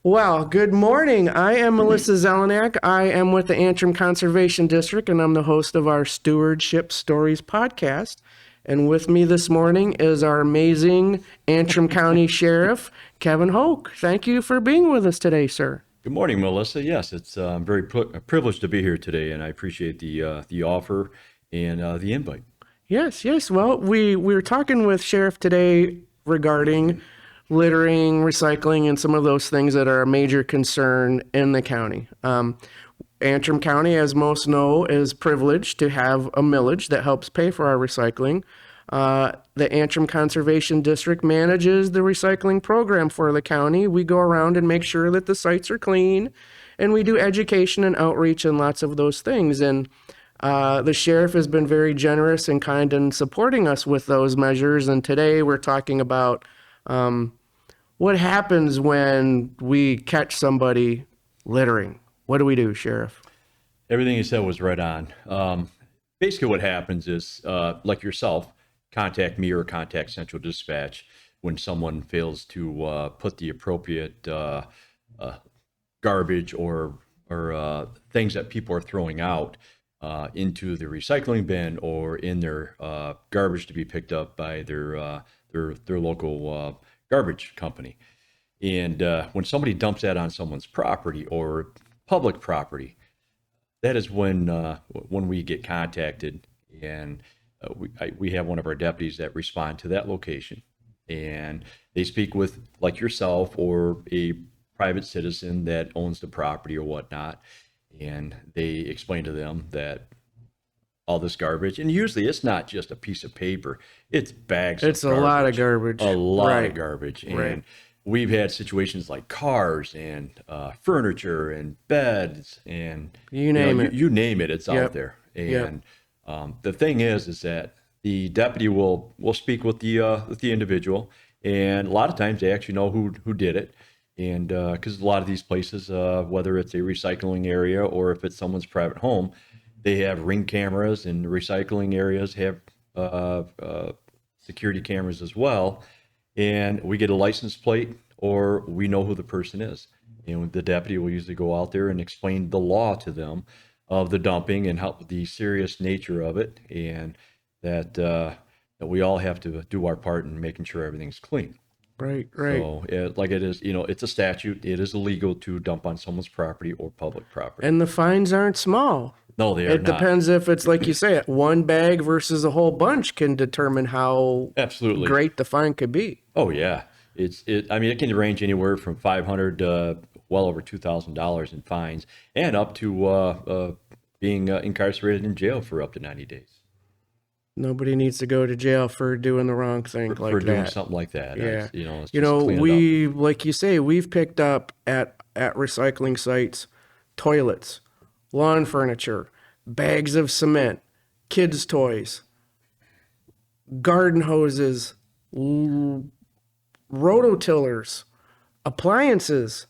Well, good morning. I am Melissa Zelenak. I am with the Antrim Conservation District, and I'm the host of our Stewardship Stories podcast. And with me this morning is our amazing Antrim County Sheriff, Kevin Hoke. Thank you for being with us today, sir. Good morning, Melissa. Yes, it's very privileged to be here today, and I appreciate the offer and the invite. Yes, yes. Well, we were talking with Sheriff today regarding littering, recycling, and some of those things that are a major concern in the county. Antrim County, as most know, is privileged to have a millage that helps pay for our recycling. The Antrim Conservation District manages the recycling program for the county. We go around and make sure that the sites are clean, and we do education and outreach and lots of those things. And the sheriff has been very generous and kind in supporting us with those measures. And today we're talking about what happens when we catch somebody littering. What do we do, Sheriff? Everything you said was right on. Basically, what happens is, like yourself, contact me or contact Central Dispatch when someone fails to put the appropriate garbage or things that people are throwing out into the recycling bin or in their garbage to be picked up by their local garbage company. And when somebody dumps that on someone's property or public property, that is when we get contacted, and we have one of our deputies that respond to that location, and they speak with like yourself or a private citizen that owns the property or whatnot, and they explain to them that all this garbage, and usually it's not just a piece of paper, it's bags It's of a lot of garbage, garbage. a lot Right. of garbage. And Right. we've had situations like cars and furniture and beds and You name it. you name it, it's Yep. out there. Yep. And the thing is that the deputy will speak with the individual, and a lot of times they actually know who did it. And because a lot of these places, whether it's a recycling area or if it's someone's private home, they have ring cameras, and the recycling areas have security cameras as well. And we get a license plate, or we know who the person is. And the deputy will usually go out there and explain the law to them of the dumping and how the serious nature of it, and that we all have to do our part in making sure everything's clean. Right. Right. So, like it is, it's a statute. It is illegal to dump on someone's property or public property. And the fines aren't small. No, they are It not. depends if it's like you say, one bag versus a whole bunch can determine how Absolutely. great the fine could be. Oh yeah. I mean, it can range anywhere from 500 to well over $2,000 in fines, and up to being incarcerated in jail for up to 90 days Nobody needs to go to jail for doing the wrong thing like for doing that. something like that. Yeah. It's You just know, clean it up. we, like you say, we've picked up at recycling sites toilets, lawn furniture, bags of cement, kids' toys, garden hoses, rototillers, appliances,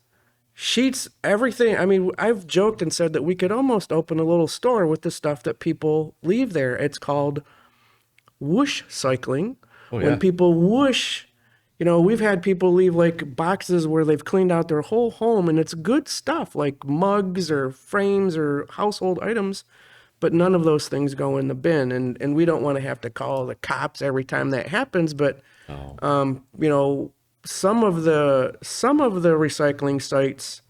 sheets, everything. I mean, I've joked and said that we could almost open a little store with the stuff that people leave there. It's called whoosh cycling. Oh, yeah. When people whoosh, we've had people leave like boxes where they've cleaned out their whole home, and it's good stuff like mugs or frames or household items, but none of those things go in the bin. And we don't want to have to call the cops every time that happens, but Oh, some of the recycling sites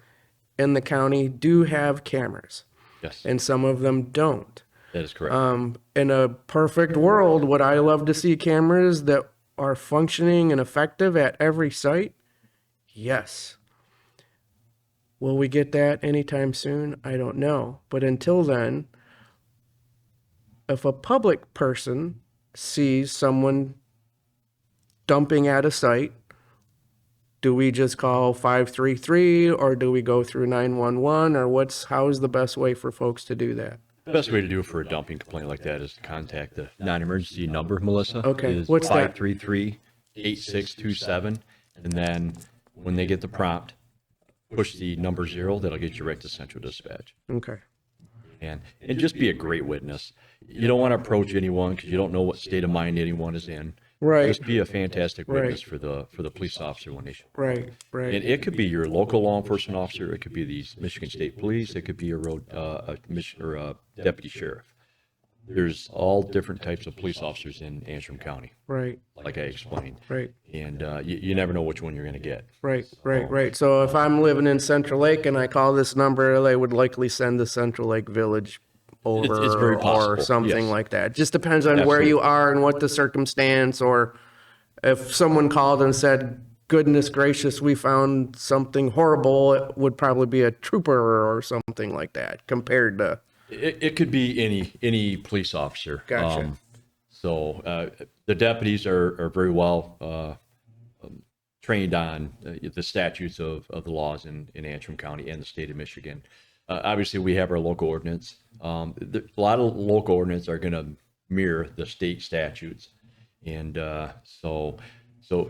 in the county do have cameras, yes, and some of them don't. that is correct. In a perfect world, would I love to see cameras that are functioning and effective at every site? Yes. Will we get that anytime soon? I don't know. But until then, if a public person sees someone dumping at a site, do we just call 533 or do we go through 911, or how's the best way for folks to do that? The best way to do it for a dumping complaint like that is to contact the non-emergency number, Melissa. Okay, It is what's that? 533-8627. And then when they get the prompt, push the number 0. That'll get you right to Central Dispatch. Okay. And just be a great witness. You don't want to approach anyone because you don't know what state of mind anyone is in. Right. Just be a fantastic witness Right. for the police officer when they show up. Right. Right. And it could be your local law enforcement officer. It could be the Michigan State Police. It could be a deputy sheriff. There's all different types of police officers in Antrim County, Right. like I explained. Right. And you never know which one you're going to get. Right, right. So if I'm living in Central Lake and I call this number, they would likely send the Central Lake Village over It's very or possible, something yes. like that. Just depends on where Absolutely. you are and what the circumstance, or if someone called and said, goodness gracious, we found something horrible, it would probably be a trooper or something like that compared to, It could be any police officer. Gotcha. So the deputies are very well trained on the statutes of the laws in Antrim County and the state of Michigan. Obviously, we have our local ordinance. A lot of local ordinance are going to mirror the state statutes, and so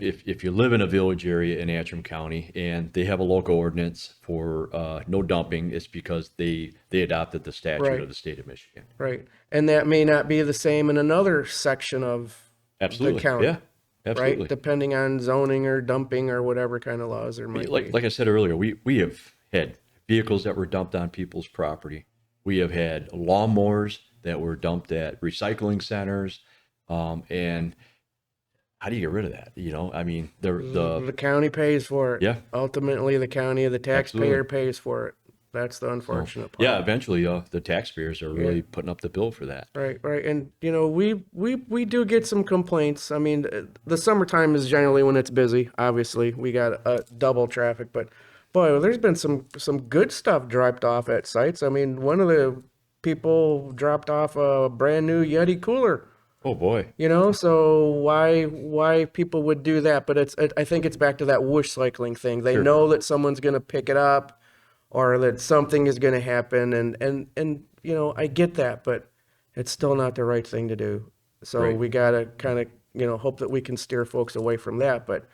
if you live in a village area in Antrim County and they have a local ordinance for no dumping, it's because they adopted the statute Right. of the state of Michigan. right. And that may not be the same in another section of Absolutely, the county. yeah, absolutely. Right, depending on zoning or dumping or whatever kind of laws there might be. Like I said earlier, we have had vehicles that were dumped on people's property. We have had lawnmowers that were dumped at recycling centers, and how do you get rid of that? I mean, The county pays for it. Yeah. Ultimately, the county, the taxpayer Absolutely. pays for it. That's the unfortunate part. yeah, eventually the taxpayers are really putting up the bill for that. Right, right. And, we do get some complaints. I mean, the summertime is generally when it's busy, obviously. We got double traffic, but boy, there's been some good stuff dropped off at sites. I mean, one of the people dropped off a brand new Yeti cooler. Oh boy, So why people would do that? But I think it's back to that whoosh cycling thing. They Sure. know that someone's going to pick it up, or that something is going to happen, and I get that, but it's still not the right thing to do. So Right. we gotta kind of hope that we can steer folks away from that. But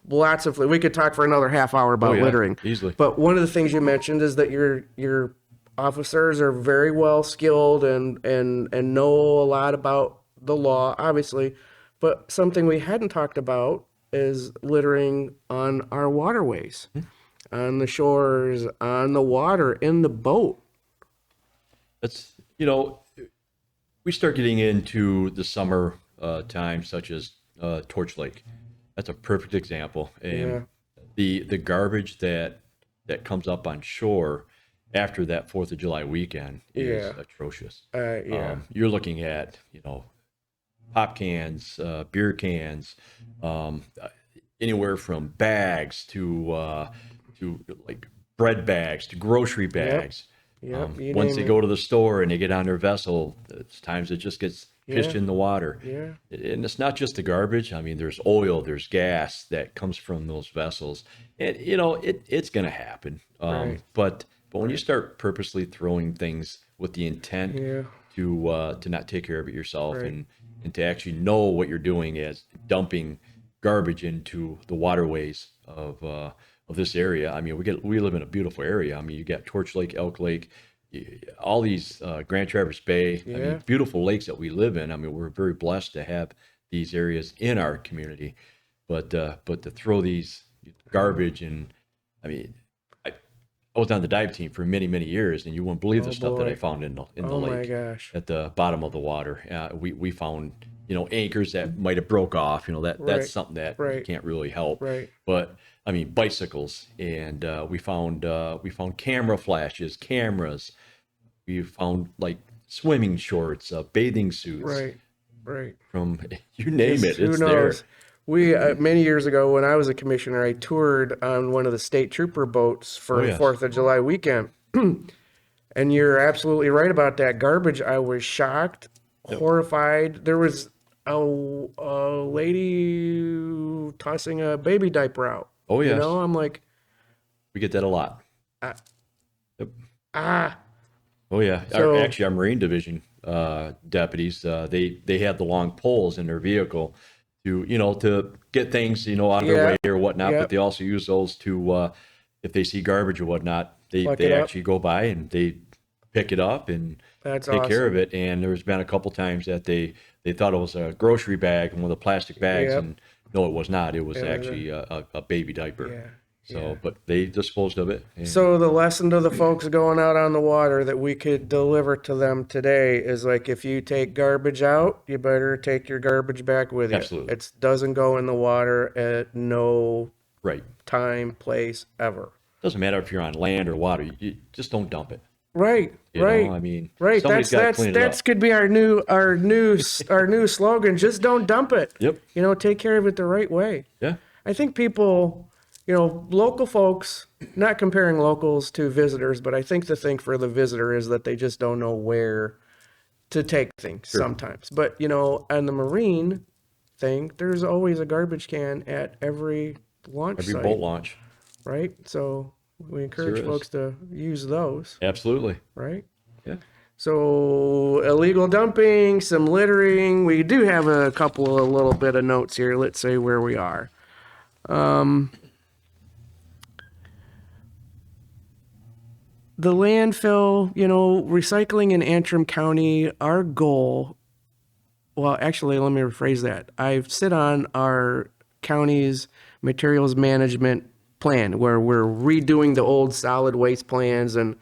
lots of we could talk for another half hour about yeah, littering easily. But one of the things you mentioned is that your officers are very well skilled and know a lot about the law, obviously. But something we hadn't talked about is littering on our waterways, on the shores, on the water, in the boat. That's we start getting into the summer time, such as Torch Lake. That's a perfect example, and the garbage that comes up on shore after that 4th of July weekend is Yeah. atrocious. Yeah. You're looking at pop cans, beer cans, anywhere from bags to like bread bags to grocery bags. Yep, you Once name they it. go to the store and they get on their vessel, it's times it just gets fished Yeah. in the water. Yeah. And it's not just the garbage. I mean, there's oil, there's gas that comes from those vessels, and it's going to happen. Right. But when you start purposely throwing things with the intent Yeah. to not take care of it yourself, Right. and to actually know what you're doing as dumping garbage into the waterways of this area. I mean, we live in a beautiful area. I mean, you got Torch Lake, Elk Lake, all these Grand Traverse Bay. I Yeah. mean, beautiful lakes that we live in. I mean, we're very blessed to have these areas in our community. But to throw these garbage, and I mean, I was on the dive team for many years, and you wouldn't believe the stuff that boy. I found in the Oh my lake gosh. at the bottom of the water. We found anchors that might have broke off. Right. That's something that you Right. can't really help. Right. But I mean, bicycles, and we found camera flashes, cameras. We found like swimming shorts, bathing suits. Right. Right. From you name it, Who it's knows? there. We many years ago, when I was a commissioner, I toured on one of the state trooper boats for Oh, yes. 4th of July weekend. And you're absolutely right about that garbage. I was shocked, horrified. There was a lady tossing a baby diaper out. Oh, yes. I'm like, We get that a lot. ah, Oh yeah, So- actually, our Marine Division deputies, they had the long poles in their vehicle to get things out of their Yeah. way or whatnot. Yep. But they also use those to if they see garbage or whatnot, Pluck they it up. actually go by and they pick it up and that's take care awesome. of it. And there's been a couple times that they they thought it was a grocery bag and one of the plastic bags, Yep. and no, it was not. It was It was actually a baby diaper. Yeah. So, Yeah. but they disposed of it. And So the lesson to the folks going out on the water that we could deliver to them today is like, if you take garbage out, you better take your garbage back with you. Absolutely. It doesn't go in the water at no right. time, place, ever. Doesn't matter if you're on land or water. You just don't dump it. Right. You right. know, I mean, Right. somebody's got to clean it up. That's could be our new slogan. Just don't dump it. Yep. You know, take care of it the right way. Yeah. I think people, local folks, not comparing locals to visitors, but I think the thing for the visitor is that they just don't know where to take things sometimes. But, on the marine thing, there's always a garbage can at every launch Every site, boat launch. right? So we encourage Sure is. folks to use those, Absolutely. right? Yeah. So illegal dumping, some littering. We do have a couple of little bit of notes here. Let's say where we are. The landfill, recycling in Antrim County, our goal, well, actually, let me rephrase that. I sit on our county's materials management plan where we're redoing the old solid waste plans and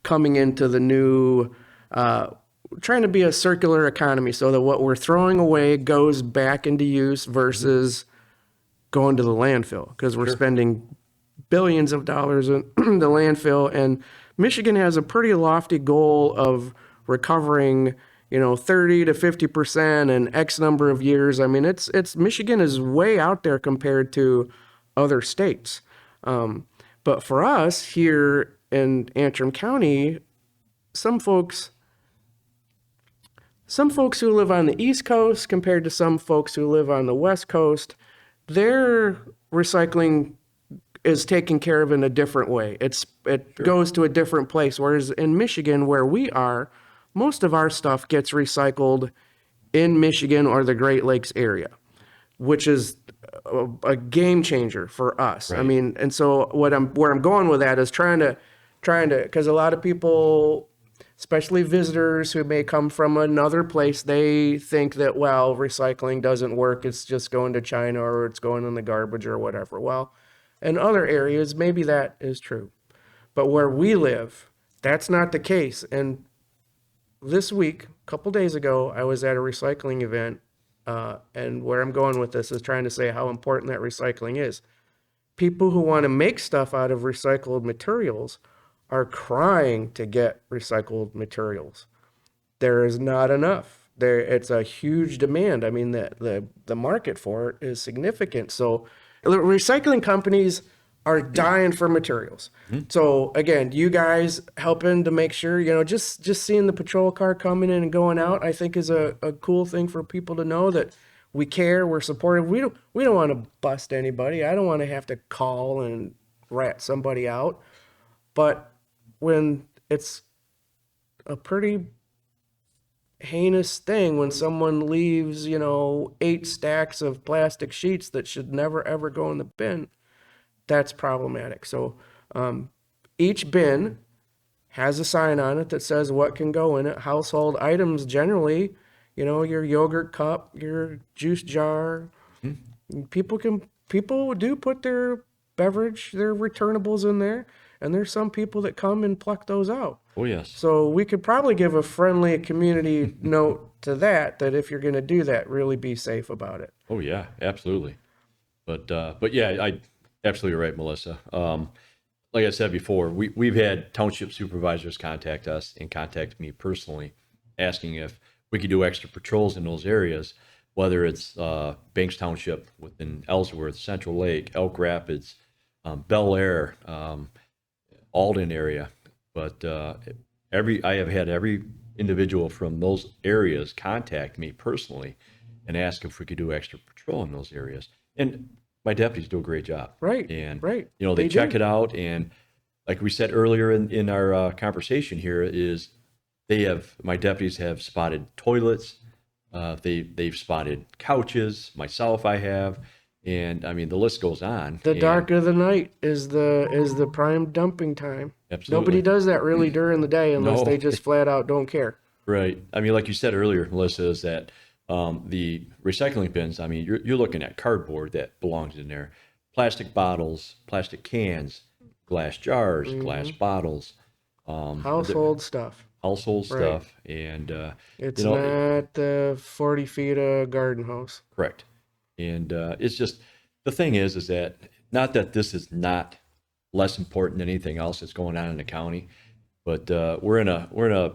coming into the new, trying to be a circular economy so that what we're throwing away goes back into use versus going to the landfill, because we're spending billions of dollars in the landfill. And Michigan has a pretty lofty goal of recovering, 30 to 50% in X number of years. I mean, it's Michigan is way out there compared to other states. But for us here in Antrim County, some folks who live on the East Coast compared to some folks who live on the West Coast, their recycling is taken care of in a different way. It goes to a different place. Whereas in Michigan, where we are, most of our stuff gets recycled in Michigan or the Great Lakes area, which is a game changer for us. Right. I mean, and so where I'm going with that is trying to, because a lot of people, especially visitors who may come from another place, they think that, well, recycling doesn't work. It's just going to China or it's going in the garbage or whatever. Well, in other areas, maybe that is true. But where we live, that's not the case. And this week, a couple days ago, I was at a recycling event, and where I'm going with this is trying to say how important that recycling is. People who want to make stuff out of recycled materials are crying to get recycled materials. There is not enough. It's a huge demand. I mean, the market for it is significant. So the recycling companies are dying for materials. So again, you guys helping to make sure, just seeing the patrol car coming in and going out, I think is a cool thing for people to know that we care, we're supportive. We don't want to bust anybody. I don't want to have to call and rat somebody out. But when it's a pretty heinous thing when someone leaves, 8 stacks of plastic sheets that should never ever go in the bin, that's problematic. So each bin has a sign on it that says what can go in it. Household items generally, your yogurt cup, your juice jar. People do put their beverage, their returnables in there, and there's some people that come and pluck those out. Oh, yes. So we could probably give a friendly community note to that if you're going to do that, really be safe about it. Oh, yeah, absolutely. But yeah, I absolutely right, Melissa. Like I said before, we've had township supervisors contact us and contact me personally, asking if we could do extra patrols in those areas, whether it's Banks Township within Ellsworth, Central Lake, Elk Rapids, Bel Air, Alden area. But I have had every individual from those areas contact me personally and ask if we could do extra patrol in those areas. And my deputies do a great job. Right. And, right. They check it out. And like we said earlier in our conversation here is my deputies have spotted toilets. They've spotted couches. Myself, I have. And I mean, the list goes on. The dark of the night is the prime dumping time. Absolutely. Nobody does that really during the day unless No. they just flat out don't care. Right. I mean, like you said earlier, Melissa, is that The recycling bins, I mean, you're looking at cardboard that belongs in there, plastic bottles, plastic cans, glass jars, glass bottles, Household stuff. household Right. stuff, and It's you know, not 40 feet of garden hose. correct. And it's just the thing is that not that this is not less important than anything else that's going on in the county, but we're in a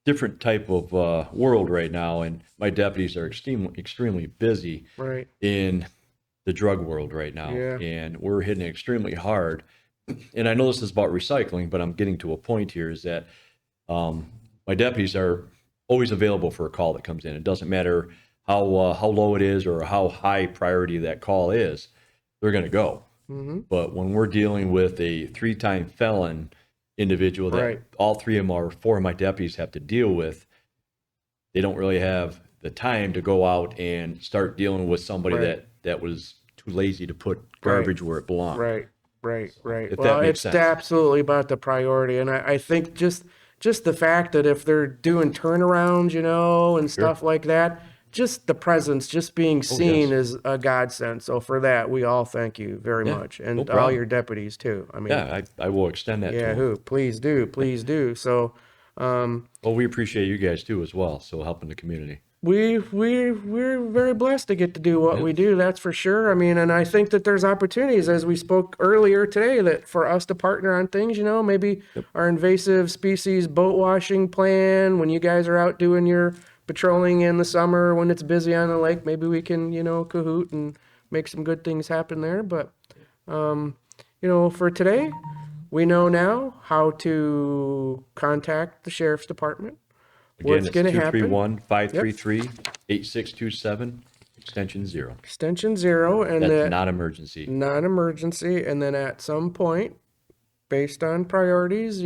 different type of world right now, and my deputies are extremely busy Right. in the drug world right now, Yeah. and we're hitting it extremely hard. And I know this is about recycling, but I'm getting to a point here is that my deputies are always available for a call that comes in. It doesn't matter how low it is or how high priority that call is, they're going to go. Mm-hmm. But when we're dealing with a 3-time felon individual that Right. all 4 of my deputies have to deal with, they don't really have the time to go out and start dealing with somebody Right. that was too lazy to put garbage where it belonged. Right. Right. If Well, that makes it's sense. absolutely about the priority. And I think just the fact that if they're doing turnarounds, and stuff like that, just the presence, just being seen yes. is a godsend. So for that, we all thank you very Yeah, much. no And all problem. your deputies too. I mean, Yeah, I will extend that to yeah, them. please do. Please do. So, Well, we appreciate you guys too as well, so helping the community. we're very blessed to get to do what Yeah. we do, that's for sure. I mean, and I think that there's opportunities, as we spoke earlier today, that for us to partner on things, maybe our invasive species boat washing plan, when you guys are out doing your patrolling in the summer when it's busy on the lake, maybe we can, cahoot and make some good things happen there. But for today, we know now how to contact the sheriff's department. Again, What's it's going to happen? 231-533-8627, extension 0. Extension 0, and That's that not emergency. non-emergency, and then at some point, based on priorities,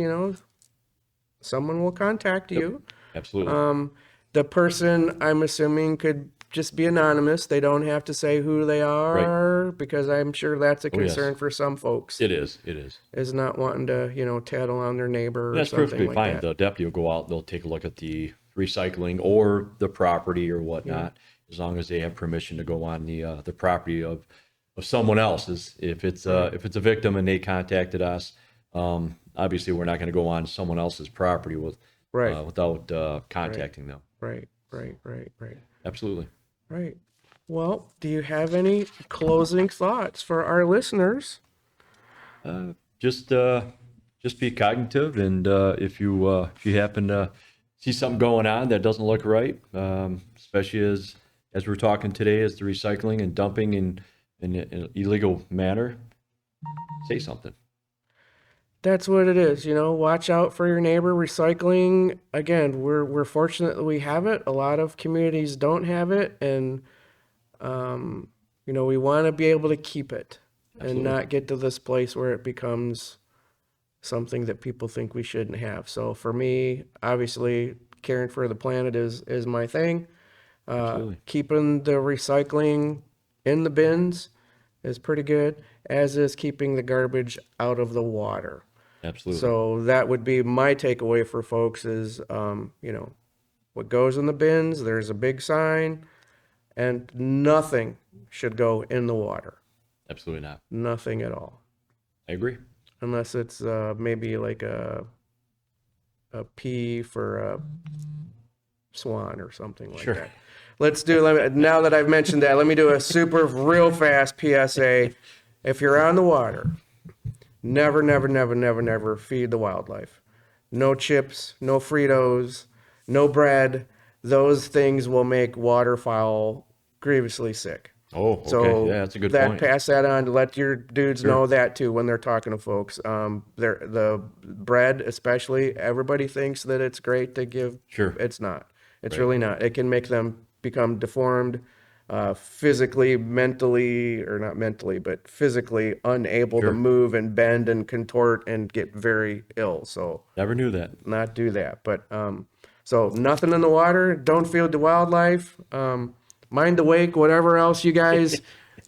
someone will contact you. Absolutely. The person, I'm assuming, could just be anonymous. They don't have to say who they are, because I'm sure that's a Oh, yes. concern for some folks, It is. It is. is not wanting to, tattle on their neighbor or That's something perfectly like fine. that. The deputy will go out, they'll take a look at the recycling or the property or whatnot, as long as they have permission to go on the property of someone else's. If it's a victim and they contacted us, obviously we're not going to go on someone else's property Right. without contacting them. Right. Absolutely. Right. Well, do you have any closing thoughts for our listeners? Just be cognitive, and if you happen to see something going on that doesn't look right, especially as we're talking today, as the recycling and dumping in an illegal manner, say something. That's what it is, watch out for your neighbor. Recycling, again, we're fortunate that we have it. A lot of communities don't have it, and we want to be able to keep it and not get to this place where it becomes something that people think we shouldn't have. So for me, obviously, caring for the planet is my thing. Absolutely. Keeping the recycling in the bins is pretty good, as is keeping the garbage out of the water. Absolutely. So that would be my takeaway for folks is, what goes in the bins, there's a big sign, and nothing should go in the water. Absolutely not. Nothing at all. I agree. Unless it's maybe like a pee for a swan or something like Sure. that. Now that I've mentioned that, let me do a super real fast PSA. If you're on the water, never feed the wildlife. No chips, no Fritos, no bread. Those things will make waterfowl grievously sick. Oh, okay. So Yeah, that's a good point. pass that on to let your dudes know that too when they're talking to folks. The bread, especially, everybody thinks that it's great to give. Sure. It's not. It's really not. It can make them become deformed, physically, mentally, or not mentally, but physically unable to move and bend and contort and get very ill. So Never knew that. not do that. But so nothing in the water. Don't feed the wildlife. Mind the wake. Whatever else you guys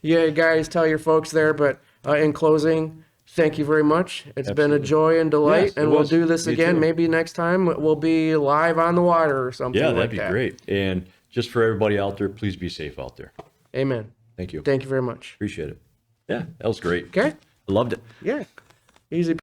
tell your folks there. But in closing, thank you very much. It's been a joy and delight, Yes, it and we'll was. do this Me again. too. Maybe next time we'll be live on the water or something Yeah, like that'd be that. great. And just for everybody out there, please be safe out there. Amen. Thank you. Thank you very much. Appreciate it. Yeah, that was great. Okay. I loved it. Yeah. Easy.